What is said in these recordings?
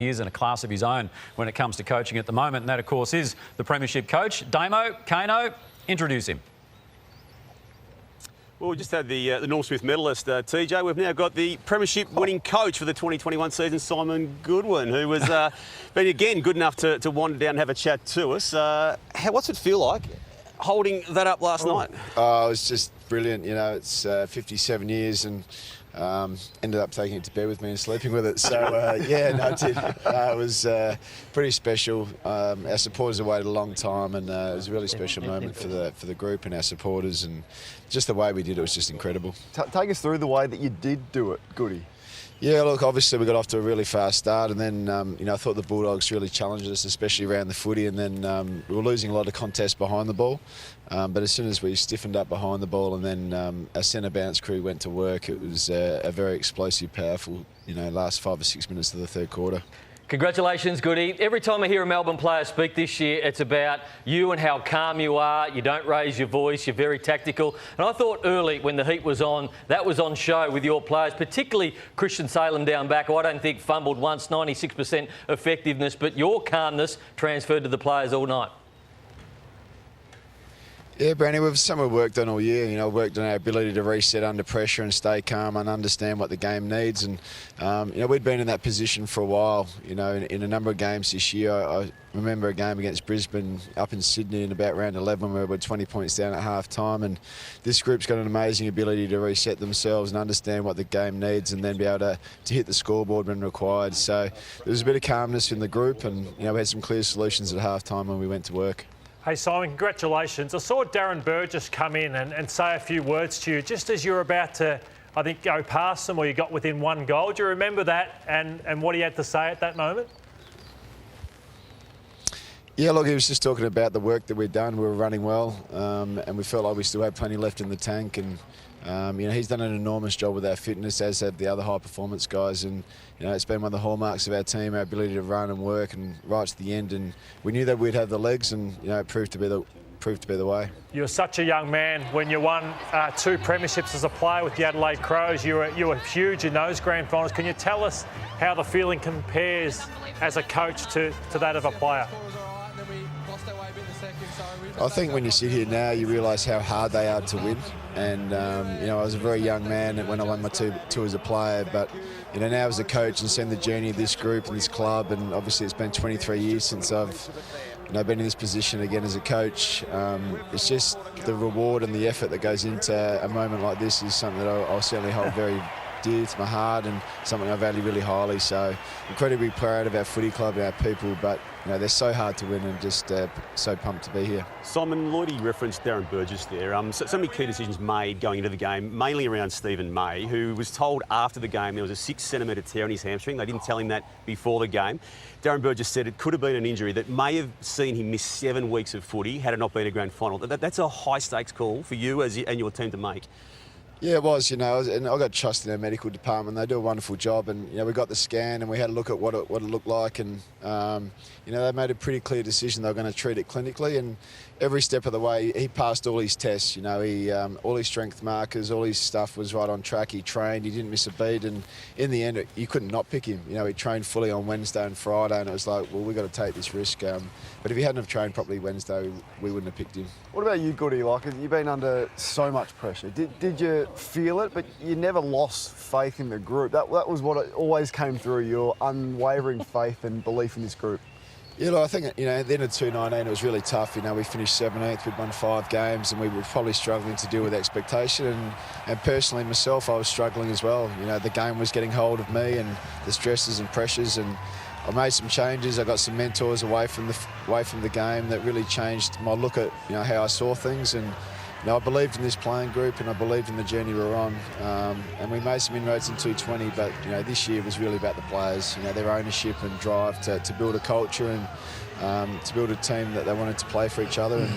He is in a class of his own when it comes to coaching at the moment, and that, of course, is the Premiership coach, Damo Kano. Introduce him. Well, we just had the Norm Smith medalist, TJ. We've now got the Premiership winning coach for the 2021 season, Simon Goodwin, who was been, again, good enough to wander down and have a chat to us. What's it feel like holding that up last night? Oh, it was just brilliant. You know, it's 57 years and ended up taking it to bed with me and sleeping with it. So, yeah, no, it did. It was pretty special. Our supporters have waited a long time, and it was a really special moment for the group and our supporters, and just the way we did it was just incredible. Take us through the way that you did do it, Goody. Yeah, look, obviously we got off to a really fast start, and then, I thought the Bulldogs really challenged us, especially around the footy, and then we were losing a lot of contests behind the ball. But as soon as we stiffened up behind the ball and then our centre bounce crew went to work, it was a very explosive, powerful, last 5 or 6 minutes of the third quarter. Congratulations, Goody. Every time I hear a Melbourne player speak this year, it's about you and how calm you are. You don't raise your voice. You're very tactical. And I thought early when the heat was on, that was on show with your players, particularly Christian Salem down back, who I don't think fumbled once, 96% effectiveness. But your calmness transferred to the players all night. Yeah, Brandy, we've something we've worked on all year. Worked on our ability to reset under pressure and stay calm and understand what the game needs. And, we'd been in that position for a while, in a number of games this year. I remember a game against Brisbane up in Sydney in about round 11 where we were 20 points down at half-time. And this group's got an amazing ability to reset themselves and understand what the game needs and then be able to hit the scoreboard when required. So there was a bit of calmness in the group, and, we had some clear solutions at half-time when we went to work. Hey Simon, congratulations. I saw Darren Burgess come in and say a few words to you just as you were about to, I think, go past them, or you got within one goal. Do you remember that and what he had to say at that moment? Yeah, look, he was just talking about the work that we'd done. We were running well, and we felt like we still had plenty left in the tank. And he's done an enormous job with our fitness, as have the other high-performance guys. And it's been one of the hallmarks of our team, our ability to run and work, and right to the end. And we knew that we'd have the legs, and it proved to be the way. You were such a young man when you won 2 premierships as a player with the Adelaide Crows. You were huge in those grand finals. Can you tell us how the feeling compares as a coach to that of a player? I think when you sit here now, you realise how hard they are to win. And, I was a very young man when I won my two as a player. But, now as a coach and seeing the journey of this group and this club, and obviously it's been 23 years since I've been in this position again as a coach. It's just the reward and the effort that goes into a moment like this is something that I'll certainly hold very dear to my heart and something I value really highly. So incredibly proud of our footy club and our people, but they're so hard to win, and just so pumped to be here. Simon, Lloydie referenced Darren Burgess there. So many key decisions made going into the game, mainly around Stephen May, who was told after the game there was a 6-centimetre tear in his hamstring. They didn't tell him that before the game. Darren Burgess said it could have been an injury that may have seen him miss 7 weeks of footy had it not been a grand final. That's a high-stakes call for you and your team to make. Yeah, it was, and I got trust in our medical department. They do a wonderful job, and we got the scan and we had a look at what it looked like, and they made a pretty clear decision they were going to treat it clinically, and every step of the way he passed all his tests. He all his strength markers, all his stuff was right on track. He trained, he didn't miss a beat, and in the end you couldn't not pick him. He trained fully on Wednesday and Friday, and it was like, well, we've got to take this risk. But if he hadn't have trained properly Wednesday, we wouldn't have picked him. What about you, Goody? Like, you've been under so much pressure. Did you feel it, but you never lost faith in the group? That was what it always came through, your unwavering faith and belief in this group. Yeah, look, I think, at the end of 2019 it was really tough. We finished 17th, we'd won 5 games, and we were probably struggling to deal with expectation. And personally, myself, I was struggling as well. The game was getting hold of me and the stresses and pressures, and I made some changes. I got some mentors away from the game that really changed my look at, how I saw things. And I believed in this playing group, and I believed in the journey we were on. And we made some inroads in 2020, but this year was really about the players. Their ownership and drive to build a culture and to build a team that they wanted to play for each other.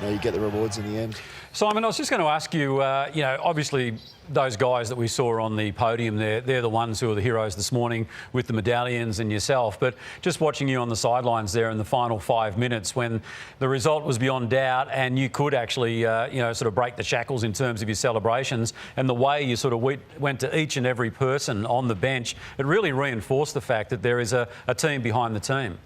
And you get the rewards in the end. Simon, I was just going to ask you, obviously those guys that we saw on the podium there, they're the ones who are the heroes this morning with the medallions and yourself. But just watching you on the sidelines there in the final 5 minutes when the result was beyond doubt and you could actually, sort of break the shackles in terms of your celebrations and the way you sort of went to each and every person on the bench, it really reinforced the fact that there is a team behind the team.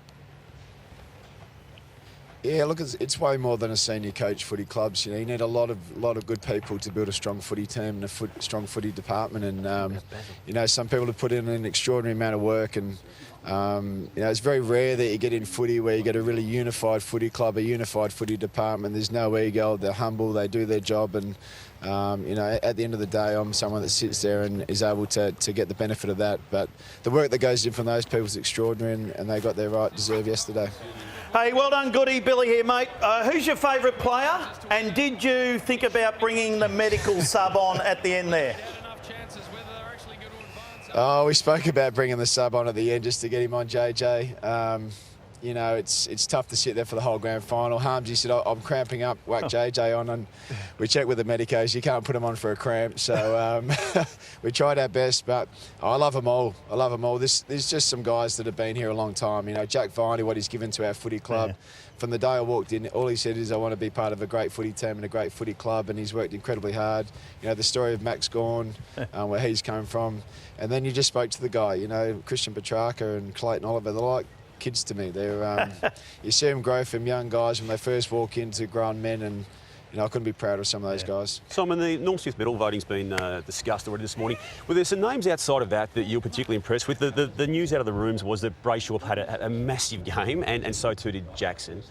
Yeah, look, it's way more than a senior coach footy clubs. You need a lot of good people to build a strong footy team and a strong footy department. And some people have put in an extraordinary amount of work. And it's very rare that you get in footy where you get a really unified footy club, a unified footy department. There's no ego. They're humble. They do their job. And at the end of the day, I'm someone that sits there and is able to get the benefit of that. But the work that goes in from those people is extraordinary, and they got their right deserve yesterday. Hey, well done, Goody. Billy here, mate. Who's your favourite player? And did you think about bringing the medical sub on at the end there? Oh, we spoke about bringing the sub on at the end just to get him on JJ. It's tough to sit there for the whole grand final. Harmsy said, I'm cramping up, whack JJ on, and we checked with the medicos, you can't put him on for a cramp. So we tried our best, but I love them all. I love them all. There's just some guys that have been here a long time. Jack Viney, what he's given to our footy club. Yeah. From the day I walked in, all he said is, I want to be part of a great footy team and a great footy club, and he's worked incredibly hard. The story of Max Gawn, where he's come from. And then you just spoke to the guy, Christian Petrarca and Clayton Oliver, they're like kids to me. They're you see them grow from young guys when they first walk into grown men, and I couldn't be prouder of some of those guys. Simon, the Norm Smith medal voting's been discussed already this morning. Were there some names outside of that you're particularly impressed with? The news out of the rooms was that Brayshaw had a massive game, and so too did Jackson.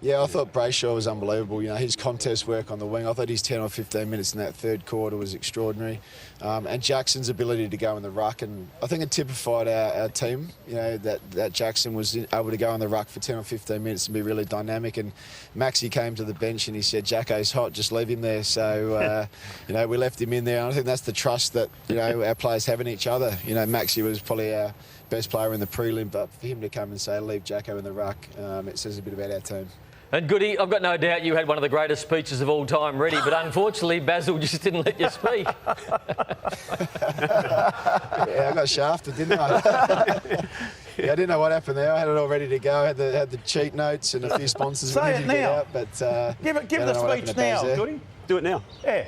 Yeah, I thought Brayshaw was unbelievable. His contest work on the wing, I thought his 10 or 15 minutes in that third quarter was extraordinary. And Jackson's ability to go in the ruck, and I think it typified our team, that Jackson was able to go in the ruck for 10 or 15 minutes and be really dynamic. And Maxie came to the bench and he said, Jacko's hot, just leave him there. So, we left him in there. And I think that's the trust that, our players have in each other. Maxie was probably our best player in the prelim, but for him to come and say, leave Jacko in the ruck, it says a bit about our team. And Goody, I've got no doubt you had one of the greatest speeches of all time ready, but unfortunately Basil just didn't let you speak. Yeah, I got shafted, didn't I? I didn't know what happened there. I had it all ready to go. I had the cheat notes and a few sponsors. Say it now. Out, but give the speech now, Goody. Do it now. Yeah.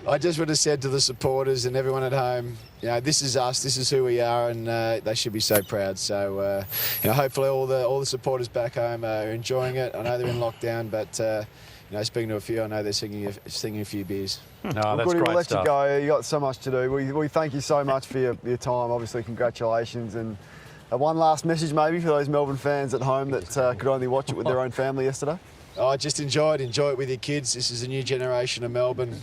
I just would have said to the supporters and everyone at home, this is us, this is who we are, and they should be so proud. So, hopefully all the supporters back home are enjoying it. I know they're in lockdown, but speaking to a few, I know they're singing a few beers. No, that's Goody, great we'll let stuff. you go. You got so much to do. We thank you so much for your time. Obviously, congratulations, and one last message maybe for those Melbourne fans at home that could only watch it with their own family yesterday. Oh, just enjoy it with your kids. This is a new generation of Melbourne.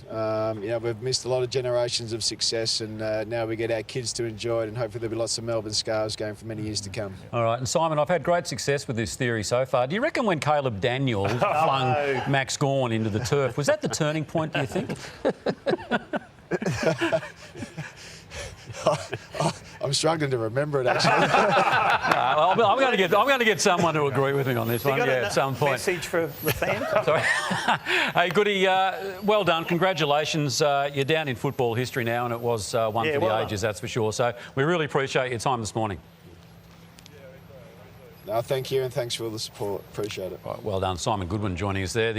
We've missed a lot of generations of success, and now we get our kids to enjoy it, and hopefully there'll be lots of Melbourne scars going for many years to come. All right, and Simon, I've had great success with this theory so far. Do you reckon when Caleb Daniels flung Max Gawn into the turf, was that the turning point, do you think? I'm struggling to remember it, actually. I'm going to get someone to agree with me on this one. At some point. Message for the fans. Sorry. Hey, Goody, well done. Congratulations. You're down in football history now, and it was one for the ages, that's for sure. So we really appreciate your time this morning. No, thank you, and thanks for all the support. Appreciate it. Right, well done. Simon Goodwin joining us there.